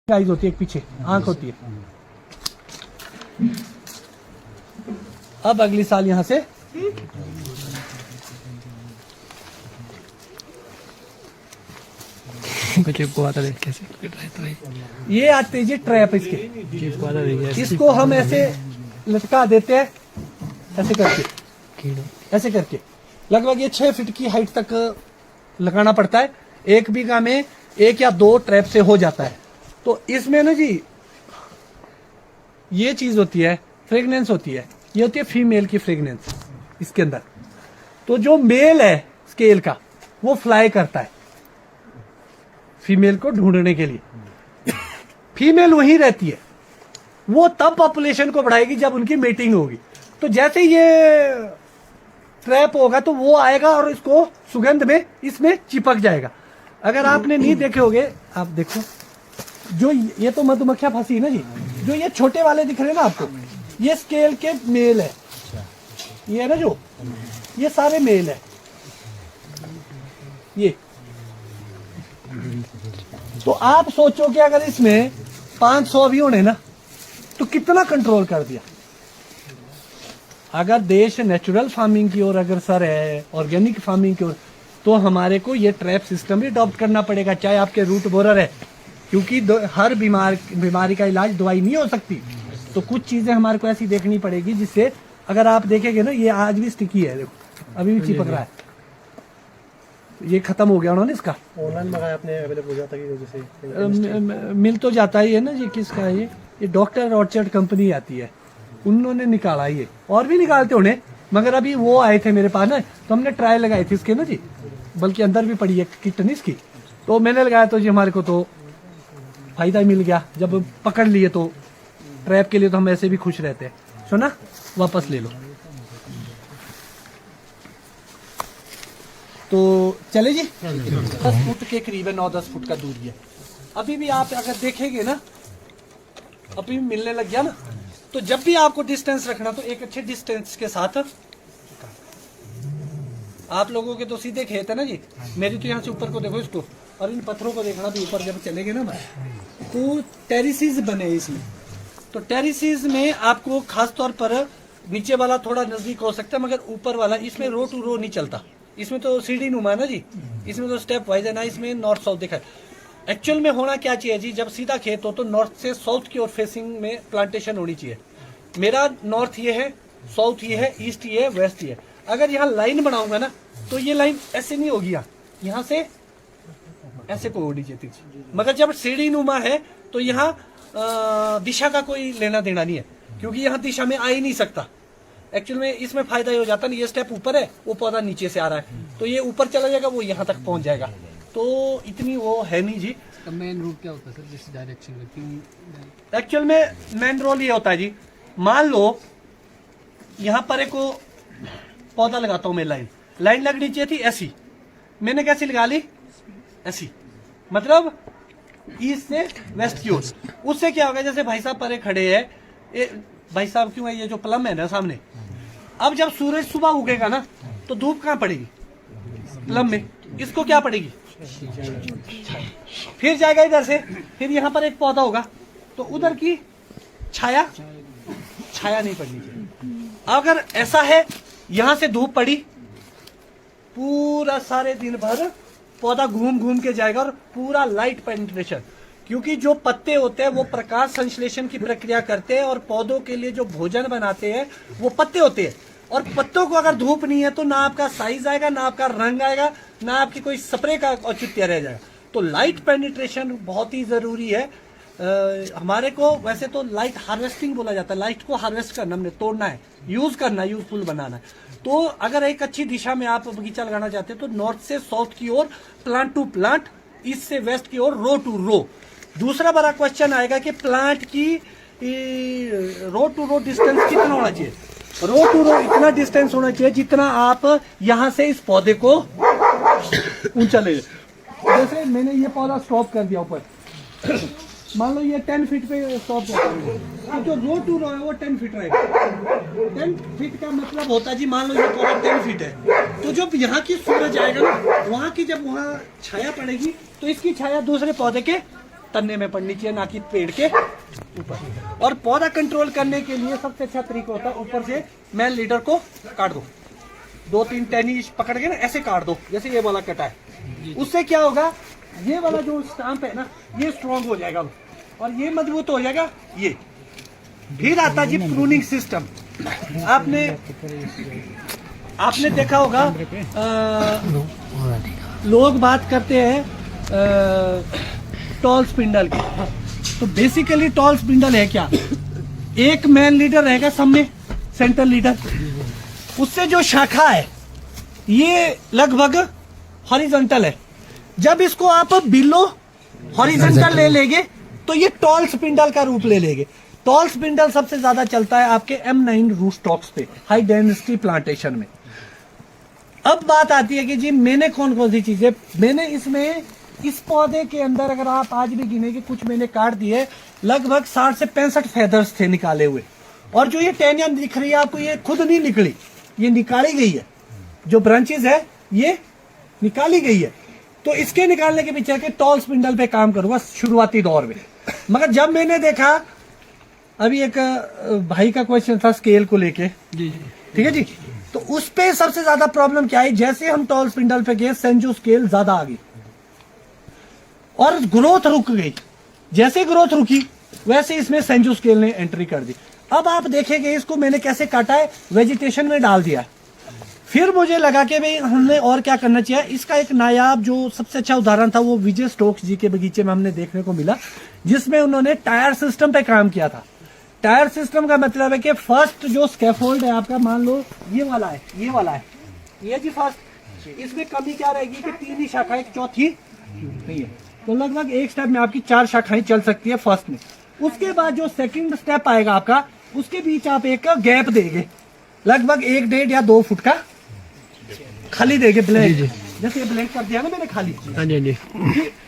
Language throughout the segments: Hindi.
आइज होती है, एक पीछे आंख होती है। अब अगली साल यहां से ये आते हैं जी ट्रैप इसके, इसको हम ऐसे लटका देते हैं, ऐसे करके, ऐसे करके लगभग ये 6 फीट की हाइट तक लगाना पड़ता है। एक बीघा में 1 या 2 ट्रैप से हो जाता है। तो इसमें ना जी ये चीज होती है, फ्रेगनेंस होती है, ये होती है फीमेल की फ्रेगनेंस इसके अंदर। तो जो मेल है स्केल का वो फ्लाई करता है फीमेल को ढूंढने के लिए। फीमेल वहीं रहती है, वो तब पॉपुलेशन को बढ़ाएगी जब उनकी मीटिंग होगी। तो जैसे ये ट्रैप होगा तो वो आएगा और इसको सुगंध में इसमें चिपक जाएगा। अगर आपने नहीं देखे होंगे, आप देखो, जो ये तो मधुमक्खियां फंसी है ना जी, जो ये छोटे वाले दिख रहे हैं ना आपको, ये स्केल के मेल है, ये है ना जो, ये सारे मेल है ये। तो आप सोचो कि अगर इसमें 500 भी होने ना तो कितना कंट्रोल कर दिया। अगर देश नेचुरल फार्मिंग की ओर अग्रसर है, ऑर्गेनिक फार्मिंग की ओर, तो हमारे को ये ट्रैप सिस्टम भी अडॉप्ट करना पड़ेगा, चाहे आपके रूट बोरर है, क्योंकि हर बीमारी का इलाज दवाई नहीं हो सकती। तो कुछ चीजें हमारे को ऐसी देखनी पड़ेगी जिससे, अगर आप देखेंगे ना, ये आज भी स्टिकी है, देखो अभी भी चिपक रहा है, ये खत्म हो गया उन्होंने इसका। ऑनलाइन मंगाया आपने, अवेलेबल हो जाता है जैसे मिल तो जाता ही है ना जी। किसका है ये डॉक्टर ऑर्चर्ड कंपनी आती है, उन्होंने निकाला ये, और भी निकालते होने, मगर अभी वो आए थे मेरे पास ना, तो हमने ट्रायल लगाई थी इसके ना जी, बल्कि अंदर भी पड़ी है किट नहीं इसकी, तो मैंने लगाया तो जी हमारे को तो फायदा मिल गया। जब पकड़ लिए तो ट्रैप के लिए तो हम ऐसे भी खुश रहते हैं। सुना, वापस ले लो। तो चले जी, 10 फुट के करीब है, 9-10 फुट का दूरी है। अभी भी आप अगर देखेंगे ना, अभी भी मिलने लग गया ना, तो जब भी आपको डिस्टेंस रखना तो एक अच्छे डिस्टेंस के साथ। आप लोगों के तो सीधे खेत है ना जी, मेरी तो यहाँ से ऊपर को देखो इसको, और इन पत्थरों को देखना भी, ऊपर जब चलेंगे ना तो टेरिसेस बने इसमें। तो टेरिसेस में आपको खास तौर पर नीचे वाला थोड़ा नजदीक हो सकता है, मगर ऊपर वाला इसमें रो टू रो नहीं चलता। इसमें तो सीढ़ी नुमा है ना जी, इसमें तो स्टेप वाइज है ना, इसमें नॉर्थ साउथ देखा है। एक्चुअल में होना क्या चाहिए जी, जब सीधा खेत हो तो नॉर्थ से साउथ की ओर फेसिंग में प्लांटेशन होनी चाहिए। मेरा नॉर्थ ये है, साउथ ये है, ईस्ट ये है, वेस्ट ये है। अगर यहाँ लाइन बनाऊंगा ना तो ये लाइन ऐसे नहीं होगी, यहाँ से ऐसे को होनी चाहिए थी। मगर जब सीढ़ी नुमा है तो यहाँ दिशा का कोई लेना देना नहीं है, क्योंकि यहाँ दिशा में आ ही नहीं सकता। एक्चुअल में इसमें फायदा ये हो जाता है, ये स्टेप ऊपर है, वो पौधा नीचे से आ रहा है, तो ये ऊपर चला जाएगा, वो यहाँ तक पहुंच जाएगा। तो इतनी वो है नहीं जी। मेन रूट क्या होता है सर, जिस डायरेक्शन में? एक्चुअल में मेन रोल ये होता है जी, मान लो यहाँ पर एक पौधा लगाता हूँ मैं, लाइन लगनी चाहिए थी ऐसी, मैंने कैसी लगा ली, ऐसी, मतलब ईस्ट से वेस्ट की ओर। उससे क्या होगा, जैसे भाई साहब परे खड़े हैं, भाई साहब क्यों है, ये जो प्लम है ना सामने, अब जब सूरज सुबह उगेगा ना तो धूप कहाँ पड़ेगी, प्लम में, इसको क्या पड़ेगी, फिर जाएगा इधर से, फिर यहाँ पर एक पौधा होगा तो उधर की छाया नहीं पड़नी चाहिए। अगर ऐसा है, यहां से धूप पड़ी, पूरा सारे दिन भर पौधा घूम घूम के जाएगा और पूरा लाइट पेनिट्रेशन, क्योंकि जो पत्ते होते हैं वो प्रकाश संश्लेषण की प्रक्रिया करते हैं और पौधों के लिए जो भोजन बनाते हैं वो पत्ते होते हैं। और पत्तों को अगर धूप नहीं है तो ना आपका साइज आएगा, ना आपका रंग आएगा, ना आपकी कोई स्प्रे का औचित्य रह जाएगा। तो लाइट पेनिट्रेशन बहुत ही जरूरी है। हमारे को वैसे तो लाइट हार्वेस्टिंग बोला जाता है, लाइट को हार्वेस्ट करना, हमने तोड़ना है, यूज करना, यूजफुल बनाना है। तो अगर एक अच्छी दिशा में आप बगीचा लगाना चाहते हैं तो नॉर्थ से साउथ की ओर, प्लांट टू प्लांट, ईस्ट से वेस्ट की ओर, रो टू रो। दूसरा बड़ा क्वेश्चन आएगा कि प्लांट की रो टू रो डिस्टेंस कितना होना चाहिए। रो टू रो इतना डिस्टेंस होना चाहिए जितना आप यहां से इस पौधे को ऊंचा ले। जैसे मैंने ये पौधा स्टॉप कर दिया ऊपर, मान लो ये 10 फीट पे स्टॉप करता है, तो जो रो टू रो है वो 10 फीट रहेगा। 10 फीट का मतलब होता है जी, मान लो ये पौधा 10 फीट है, तो जब यहाँ की सूरज आएगा ना, वहां की जब वहां छाया पड़ेगी तो इसकी छाया दूसरे पौधे के तन्ने में पड़नी चाहिए, ना कि पेड़ के ऊपर। और पौधा कंट्रोल करने के लिए सबसे अच्छा तरीका होता है ऊपर से मैन लीडर को काट दो, 2-3 टहनी पकड़ के ना ऐसे काट दो, जैसे ये वाला कटा है। उससे क्या होगा, ये वाला जो स्टाम्प है ना ये स्ट्रॉन्ग हो जाएगा और ये मजबूत हो जाएगा। ये फिर आता जी प्रूनिंग सिस्टम। आपने देखा होगा लोग बात करते हैं टॉल स्पिंडल की। तो बेसिकली टॉल स्पिंडल है क्या, एक मैन लीडर रहेगा सामने, सेंटर लीडर, उससे जो शाखा है ये लगभग हॉरिजॉन्टल है। जब इसको आप बिलो हॉरिजॉन्टल ले लेंगे तो ये टॉल स्पिंडल का रूप ले लेंगे। टॉल स्पिंडल सबसे ज्यादा चलता है आपके M9 रूट स्टॉक्स पे, हाई डेंसिटी प्लांटेशन में। अब बात आती है कि जी मैंने कौन कौन सी चीजें, मैंने इसमें इस पौधे के अंदर अगर आप आज भी गिनेंगे, कुछ मैंने काट दिए, लगभग 60 से 65 फेदर्स थे निकाले हुए। और जो ये टहनियां दिख रही है आपको, ये खुद नहीं निकली, ये निकाली गई है। जो ब्रांचेस है ये निकाली गई है। तो इसके निकालने के पीछे के टॉल स्पिंडल पे काम करूंगा शुरुआती दौर में। मगर जब मैंने देखा, अभी एक भाई का क्वेश्चन था स्केल को लेके, ठीक है जी, तो उस पे सबसे ज्यादा प्रॉब्लम क्या है, जैसे हम टॉल स्पिंडल पे गए सेंजो स्केल ज्यादा आ गई और ग्रोथ रुक गई। जैसे ग्रोथ रुकी वैसे इसमें सेंजो स्केल ने एंट्री कर दी। अब आप देखेंगे इसको मैंने कैसे काटा है, वेजिटेशन में डाल दिया। फिर मुझे लगा कि भाई हमने और क्या करना चाहिए। इसका एक नायाब जो सबसे अच्छा उदाहरण था वो विजय स्टोक्स जी के बगीचे में हमने देखने को मिला, जिसमें उन्होंने टायर सिस्टम पे काम किया था। टायर सिस्टम का मतलब है कि फर्स्ट जो स्कैफोल्ड है आपका, मान लो ये वाला है, ये जी फर्स्ट, इसमें कमी क्या रहेगी कि 3 ही शाखाएं, एक चौथी नहीं है। तो लगभग एक स्टेप में आपकी 4 शाखाएं चल सकती है फर्स्ट में। उसके बाद जो सेकंड स्टेप आएगा आपका, उसके बीच आप एक गैप देंगे, लगभग 1-1.5 या 2 फुट का खाली देंगे, ब्लैंक, जैसे ब्लैंक कर दिया ना मैंने खाली।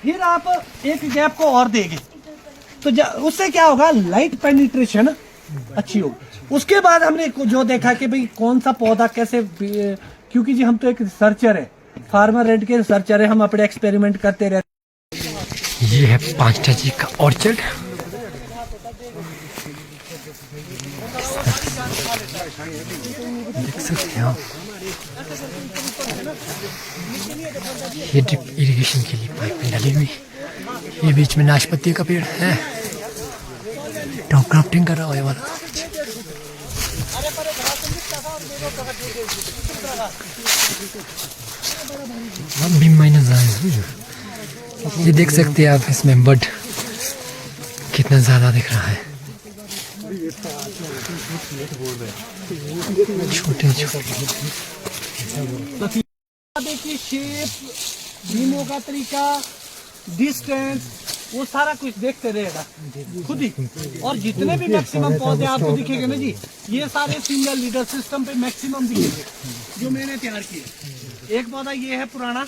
फिर आप एक गैप को और देंगे, तो उससे क्या होगा, लाइट पेनिट्रेशन अच्छी होगी। उसके बाद हमने जो देखा कि भाई कौन सा पौधा कैसे, क्योंकि जी हम तो एक रिसर्चर है, फार्मर रेड के रिसर्चर है, हम अपने एक्सपेरिमेंट करते रहते। ये है पांचटा जी का ऑर्चर्ड। देख सकते हैं आप, ये ड्रिप इरिगेशन के लिए पाइप में डाली हुई। ये बीच में नाशपाती का पेड़ है, टॉप क्राफ्टिंग कर रहा है वाला। ये देख सकते हैं आप, इसमें बड कितना ज्यादा दिख रहा है, छोटे छोटे। देखिए शेप, बीमों का तरीका, डिस्टेंस, वो सारा कुछ देखते रहेगा खुद ही। और जितने भी मैक्सिमम पौधे आपको दिखेंगे ना जी, ये सारे सिंगल लीडर सिस्टम पे मैक्सिमम दिखेंगे जो मैंने तैयार किए। एक पौधा ये है पुराना,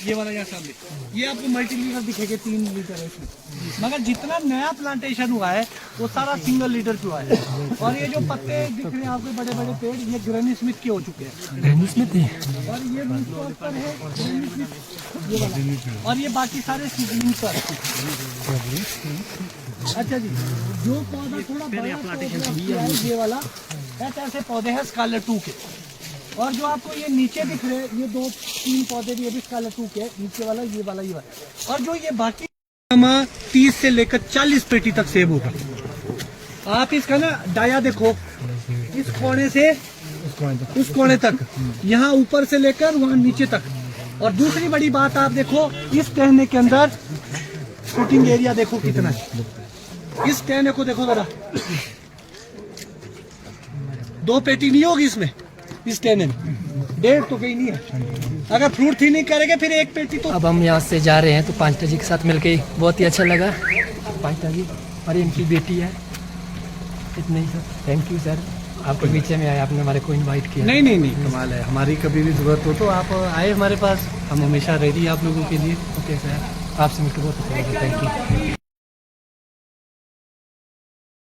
ये वाला यहाँ सामने, ये आपको मल्टी लीडर दिखेंगे, 3 लीडर है इसमें। मगर जितना नया प्लांटेशन हुआ है वो सारा सिंगल लीडर पे हुआ है। और ये जो पत्ते दिख रहे हैं आपके बड़े बड़े पेड़, ये ग्रैनी स्मिथ के हो चुके हैं। ग्रैनी स्मिथ है, और ये पर है ग्रैनी स्मिथ, ये वाला। और ये बाकी सारे सीजनिंग पर। अच्छा जी, जो पौधा थोड़ा बड़ा है ये वाला, ऐसे पौधे हैं स्कारलेट 2 के। और जो आपको ये नीचे दिख रहे हैं, ये 2-3 पौधे भी अभी स्कारलेट 2 के, नीचे वाला ये वाला ये वाला। और जो ये बाकी 30 से लेकर 40 पेटी तक सेब होगा। आप इसका ना डाया देखो, इस कोने से उस कोने तक, यहाँ ऊपर से लेकर वहाँ नीचे तक। और दूसरी बड़ी बात आप देखो, इस टहने के अंदर फुटिंग एरिया देखो कितना है। इस टहने को देखो जरा, 2 पेटी नहीं होगी इसमें, इस टहने में 1.5 तो कहीं नहीं है। अगर फ्रूट थी नहीं करेंगे फिर 1 पेटी तो। अब हम यहाँ से जा रहे हैं, तो पांचटा जी के साथ मिलके बहुत ही अच्छा लगा। पांचटा जी और इनकी बेटी है, इतने ही सर। थैंक यू सर, आपके पीछे में आए, आपने हमारे को इनवाइट किया। नहीं कमाल है। हमारी कभी भी जरूरत हो तो आप आए हमारे पास, हम हमेशा रेडी आप लोगों के लिए। ओके सर, आपसे मिलकर बहुत अच्छा लगा, थैंक यू।